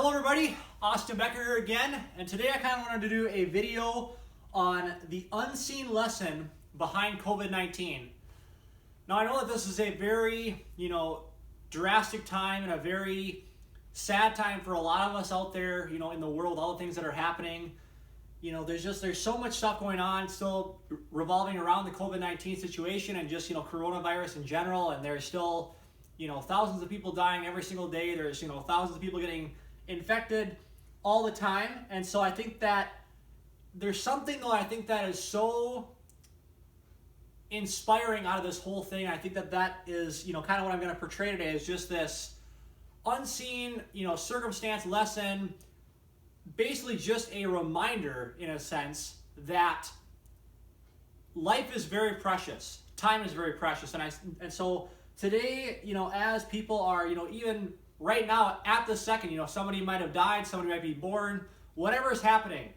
Hello everybody, Austin Becker here again, and today I kind of wanted to do a video on the unseen lesson behind COVID-19. Now I know that this is a very, drastic time and a very sad time for a lot of us out there, in the world, all the things that are happening. There's so much stuff going on still revolving around the COVID-19 situation and just, coronavirus in general, and there's still, thousands of people dying every single day. There's, thousands of people getting infected all the time. And so I think that there's something though I think that is so inspiring out of this whole thing. I think that is, kind of what I'm going to portray today is just this unseen, circumstance lesson, basically just a reminder in a sense that life is very precious. Time is very precious. And so today, as people are, even right now at this second, somebody might have died, somebody might be born, whatever is happening,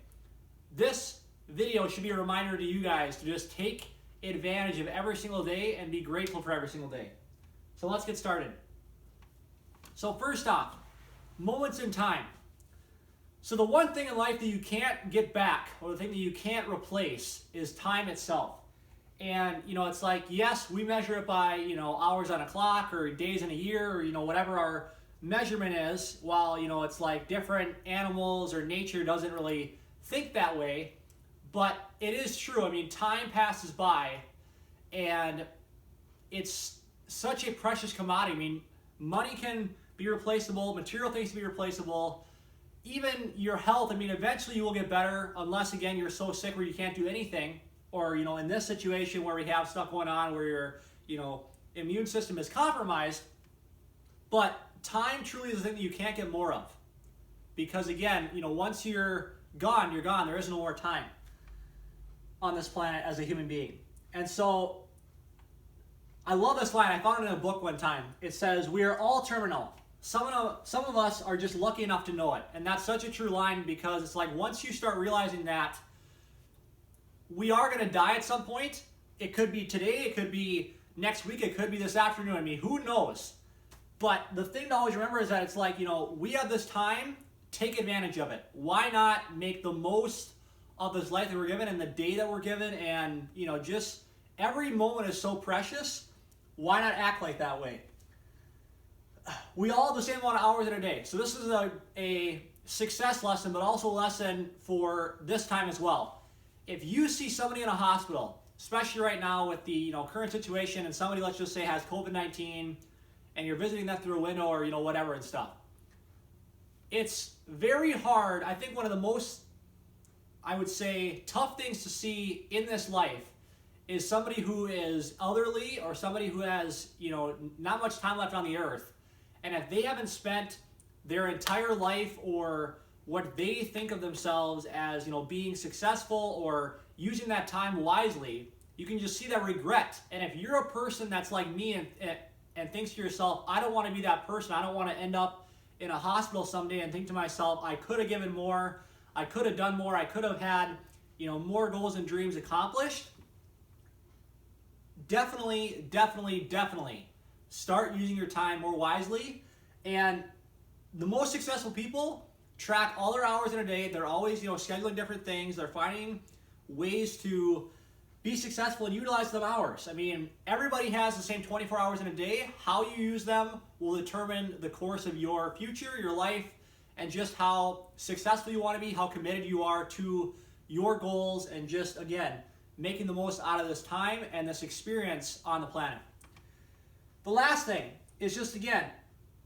this video should be a reminder to you guys to just take advantage of every single day and be grateful for every single day. So let's get started. So first off, moments in time. So the one thing in life that you can't get back, or the thing that you can't replace, is time itself. And, it's like, yes, we measure it by, hours on a clock or days in a year or, whatever our measurement is, while, it's like different animals or nature doesn't really think that way. But it is true. I mean, time passes by and it's such a precious commodity. I mean, money can be replaceable, material things can be replaceable, even your health. I mean, eventually you will get better unless, again, you're so sick where you can't do anything. Or, in this situation where we have stuff going on where your, immune system is compromised. But time truly is the thing that you can't get more of. Because again, once you're gone, you're gone. There is no more time on this planet as a human being. And so, I love this line. I found it in a book one time. It says, "We are all terminal. Some of us are just lucky enough to know it." And that's such a true line, because it's like once you start realizing that we are going to die at some point. It could be today, it could be next week, it could be this afternoon. I mean, who knows? But the thing to always remember is that it's like, we have this time, take advantage of it. Why not make the most of this life that we're given and the day that we're given? And, just every moment is so precious. Why not act like that way? We all have the same amount of hours in a day. So this is a success lesson, but also a lesson for this time as well. If you see somebody in a hospital, especially right now with the current situation, and somebody, let's just say, has COVID-19, and you're visiting them through a window or whatever and stuff, it's very hard. I think one of the most, I would say, tough things to see in this life is somebody who is elderly or somebody who has not much time left on the earth, and if they haven't spent their entire life or what they think of themselves as, being successful or using that time wisely, you can just see that regret. And if you're a person that's like me and thinks to yourself, I don't want to be that person, I don't want to end up in a hospital someday and think to myself, I could have given more, I could have done more, I could have had, more goals and dreams accomplished. Definitely start using your time more wisely. And the most successful people track all their hours in a day. They're always, scheduling different things. They're finding ways to be successful and utilize them hours. I mean, everybody has the same 24 hours in a day. How you use them will determine the course of your future, your life, and just how successful you want to be, how committed you are to your goals, and just, again, making the most out of this time and this experience on the planet. The last thing is just, again,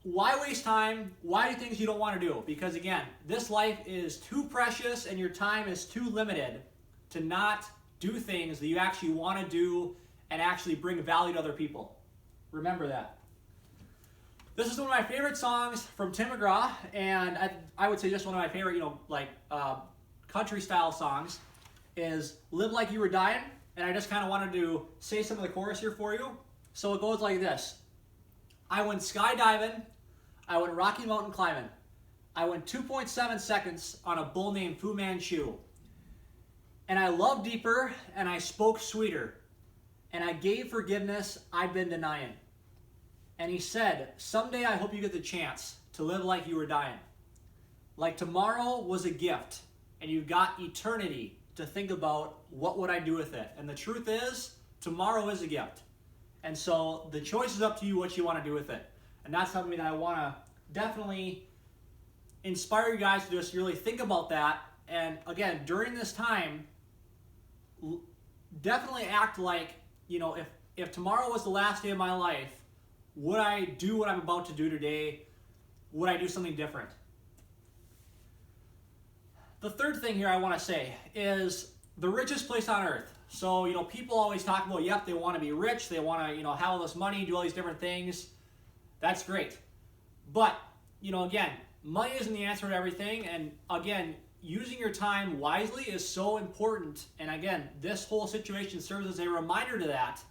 why waste time? Why do things you don't want to do? Because again, this life is too precious and your time is too limited to not do things that you actually want to do and actually bring value to other people. Remember that. This is one of my favorite songs from Tim McGraw, and I would say just one of my favorite, country style songs is "Live Like You Were Dying." And I just kind of wanted to say some of the chorus here for you. So it goes like this. I went skydiving, I went Rocky Mountain climbing, I went 2.7 seconds on a bull named Fu Manchu. And I loved deeper, and I spoke sweeter, and I gave forgiveness I'd been denying. And he said, someday I hope you get the chance to live like you were dying. like tomorrow was a gift and you've got eternity to think about what would I do with it. And the truth is, tomorrow is a gift. And so the choice is up to you what you want to do with it. And that's something that I want to definitely inspire you guys to just really think about that. And again, during this time, definitely act like, if tomorrow was the last day of my life, would I do what I'm about to do today? Would I do something different? The third thing here I want to say is the richest place on earth. So, people always talk about, yep, they want to be rich, they want to, have all this money, do all these different things. That's great. But, again, money isn't the answer to everything. And again, using your time wisely is so important. And again, this whole situation serves as a reminder to that.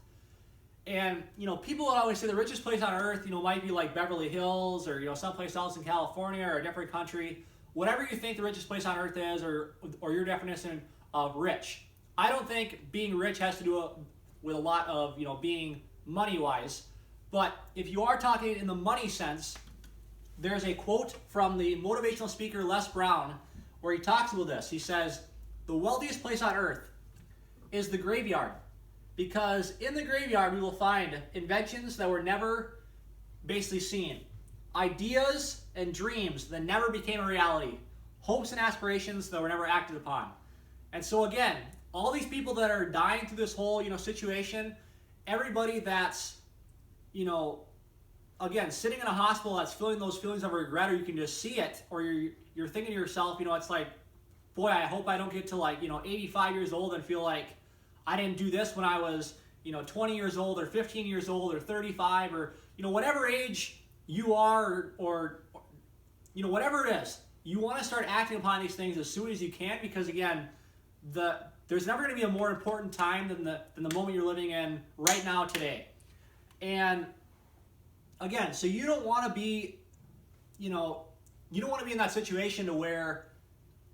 And, people would always say the richest place on earth, might be like Beverly Hills or, someplace else in California or a different country. Whatever you think the richest place on earth is, or your definition of rich. I don't think being rich has to do with a lot of, being money-wise. But if you are talking in the money sense, there's a quote from the motivational speaker Les Brown where he talks about this. He says, the wealthiest place on earth is the graveyard. Because in the graveyard, we will find inventions that were never basically seen. Ideas and dreams that never became a reality. Hopes and aspirations that were never acted upon. And so again, all these people that are dying through this whole, situation, everybody that's, again, sitting in a hospital that's feeling those feelings of regret, or you can just see it, or you're thinking to yourself, it's like, boy, I hope I don't get to 85 years old and feel like I didn't do this when I was, 20 years old or 15 years old or 35 or, whatever age you are or whatever it is. You want to start acting upon these things as soon as you can, because again, there's never going to be a more important time than the moment you're living in right now today. And again, so you don't want to be, you don't want to be in that situation to where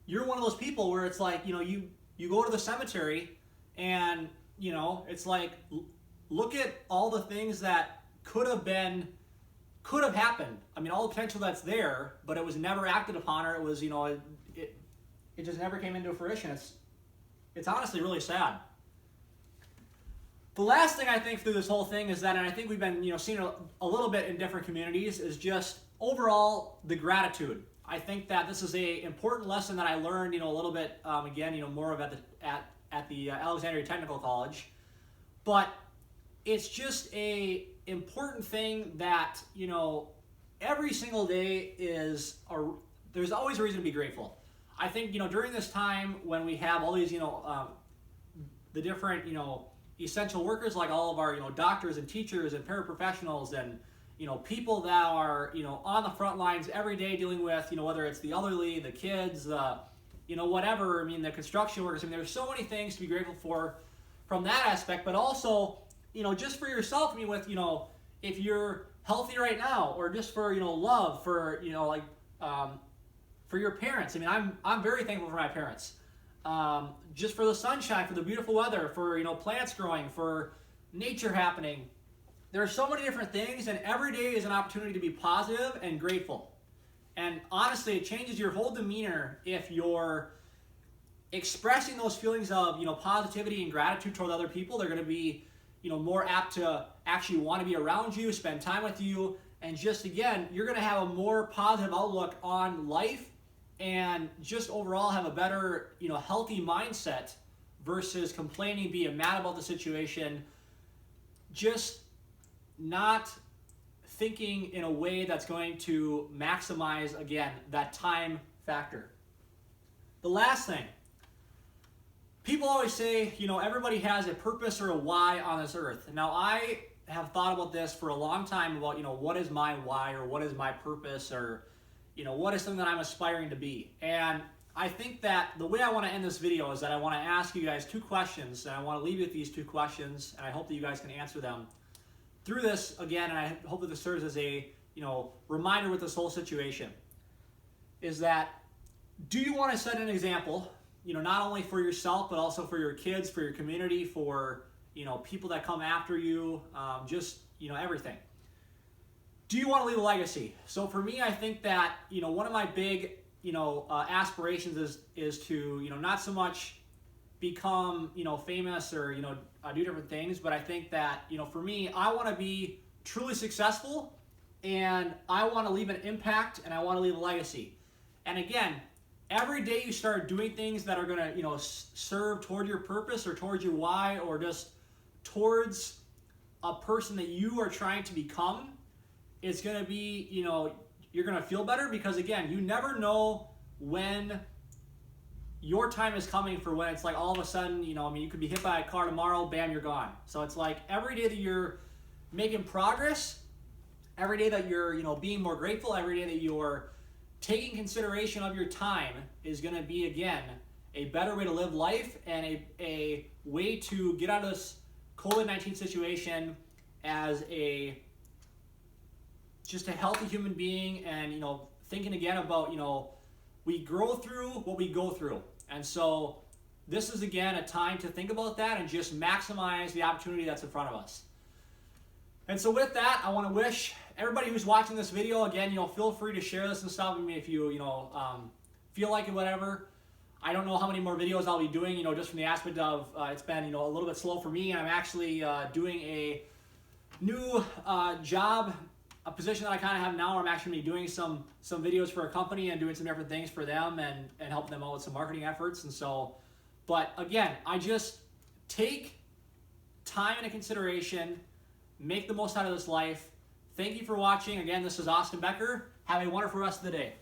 you're one of those people where it's like, you go to the cemetery and, it's like, look at all the things that could have happened. I mean, all the potential that's there, but it was never acted upon, or it was, it just never came into fruition. It's honestly really sad. The last thing I think through this whole thing is that, and I think we've been, seeing a little bit in different communities, is just overall the gratitude. I think that this is a important lesson that I learned, a little bit, again, more of at the Alexandria Technical College. But it's just a important thing that, every single day there's always a reason to be grateful. I think, during this time when we have all these, the different, essential workers, like all of our, doctors and teachers and paraprofessionals and, people that are, on the front lines every day dealing with, whether it's the elderly, the kids, whatever, the construction workers. There's so many things to be grateful for from that aspect, but also, just for yourself, with, if you're healthy right now, or just for, love, for, for your parents. I'm very thankful for my parents. Just for the sunshine, for the beautiful weather, for, plants growing, for nature happening. There are so many different things, and every day is an opportunity to be positive and grateful. And honestly, it changes your whole demeanor if you're expressing those feelings of, positivity and gratitude toward other people. They're going to be, more apt to actually want to be around you, spend time with you, and just, again, you're going to have a more positive outlook on life and just overall have a better, healthy mindset versus complaining, being mad about the situation, just not thinking in a way that's going to maximize, again, that time factor. The last thing, people always say, everybody has a purpose or a why on this earth. Now, I have thought about this for a long time about, what is my why, or what is my purpose, or, what is something that I'm aspiring to be. And I think that the way I want to end this video is that I want to ask you guys two questions, and I want to leave you with these two questions, and I hope that you guys can answer them through this again, and I hope that this serves as a, reminder with this whole situation, is that, do you want to set an example, not only for yourself, but also for your kids, for your community, for, people that come after you, just, everything. Do you want to leave a legacy? So for me, I think that, one of my big aspirations is to, not so much become, famous or, do different things. But I think that, for me, I want to be truly successful, and I want to leave an impact, and I want to leave a legacy. And again, every day you start doing things that are going to, serve toward your purpose or towards your why, or just towards a person that you are trying to become, it's going to be, you're going to feel better, because again, you never know when your time is coming, for when it's like all of a sudden, you could be hit by a car tomorrow, bam, you're gone. So it's like every day that you're making progress, every day that you're, being more grateful, every day that you're taking consideration of your time is going to be, again, a better way to live life, and a way to get out of this COVID-19 situation as just a healthy human being, and thinking again about, we grow through what we go through. And so this is, again, a time to think about that and just maximize the opportunity that's in front of us. And so with that, I want to wish everybody who's watching this video, again, feel free to share this and stuff with me if you, feel like it, whatever. I don't know how many more videos I'll be doing, just from the aspect of it's been, a little bit slow for me, and I'm actually doing a new job, a position that I kind of have now, where I'm actually doing some videos for a company and doing some different things for them, and helping them out with some marketing efforts. And so, but again, I just take time into consideration, make the most out of this life. Thank you for watching. Again, this is Austin Becker. Have a wonderful rest of the day.